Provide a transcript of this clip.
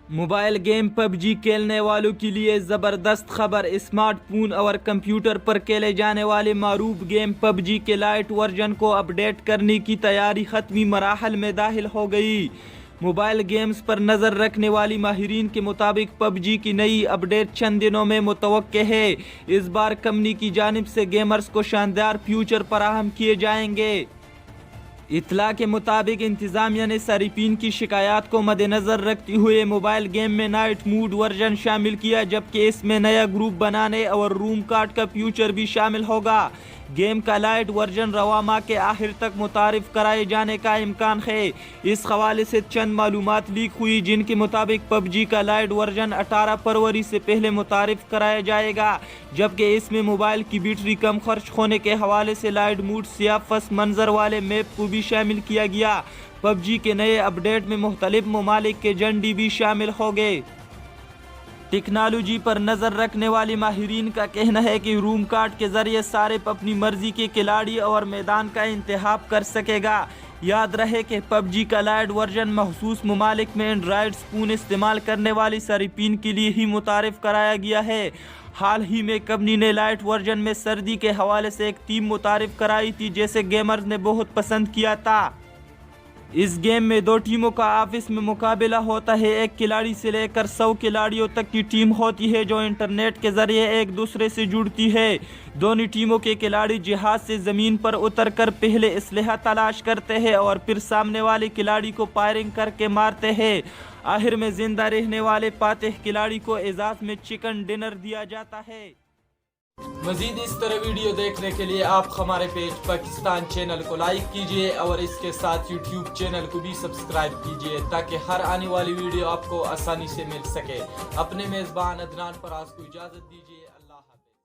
Mobile game PUBG کھیلنے والوں کے لیے زبردست خبر۔ اسمارٹ فون اور کمپیوٹر پر کھیلے جانے والے معروف گیم PUBG کے لائٹ ورژن کو اپ ڈیٹ کرنے کی تیاری ختمی مراحل میں داخل ہو گئی۔ موبائل گیمز پر نظر رکھنے والی ماہرین کے مطابق PUBG کی نئی اپ ڈیٹ چند دنوں میں متوقع ہے۔ اس بار کمپنی کی جانب سے گیمرز کو شاندار فیوچر فراہم کیے جائیں گے۔ اطلاع کے مطابق انتظامیہ نے صارفین کی شکایات کو مد نظر رکھتے ہوئے موبائل گیم میں نائٹ موڈ ورژن شامل کیا، جبکہ اس میں نیا گروپ بنانے اور روم کارڈ کا فیچر بھی شامل ہوگا۔ گیم کا لائٹ ورژن رواں ماہ کے آخر تک متعارف کرائے جانے کا امکان ہے۔ اس حوالے سے چند معلومات لیک ہوئی، جن کے مطابق PUBG کا لائٹ ورژن 18 فروری سے پہلے متعارف کرایا جائے گا، جبکہ اس میں موبائل کی بیٹری کم خرچ ہونے کے حوالے سے لائٹ موڈ سیاہ پس منظر والے میپ کو بھی شامل کیا گیا۔ PUBG کے نئے اپ ڈیٹ میں مختلف ممالک کے جھنڈے بھی شامل ہوں گے۔ ٹیکنالوجی پر نظر رکھنے والی ماہرین کا کہنا ہے کہ روم کارڈ کے ذریعے صارف اپنی مرضی کے کھلاڑی اور میدان کا انتخاب کر سکے گا۔ یاد رہے کہ PUBG کا لائٹ ورژن مخصوص ممالک میں اینڈرائیڈ فون استعمال کرنے والی صارفین کے لیے ہی متعارف کرایا گیا ہے۔ حال ہی میں کمپنی نے لائٹ ورژن میں سردی کے حوالے سے ایک تھیم متعارف کرائی تھی، جسے گیمرز نے بہت پسند کیا تھا۔ اس گیم میں 2 ٹیموں کا آپس میں مقابلہ ہوتا ہے۔ ایک کھلاڑی سے لے کر 100 کھلاڑیوں تک کی ٹیم ہوتی ہے، جو انٹرنیٹ کے ذریعے ایک دوسرے سے جڑتی ہے۔ دونوں ٹیموں کے کھلاڑی جہاز سے زمین پر اتر کر پہلے اسلحہ تلاش کرتے ہیں اور پھر سامنے والے کھلاڑی کو فائرنگ کر کے مارتے ہیں۔ آخر میں زندہ رہنے والے فاتح کھلاڑی کو اعزاز میں چکن ڈنر دیا جاتا ہے۔ مزید اس طرح ویڈیو دیکھنے کے لیے آپ ہمارے پیج پاکستان چینل کو لائک کیجئے اور اس کے ساتھ یوٹیوب چینل کو بھی سبسکرائب کیجئے، تاکہ ہر آنے والی ویڈیو آپ کو آسانی سے مل سکے۔ اپنے میزبان عدنان فراز کو اجازت دیجئے۔ اللہ حافظ۔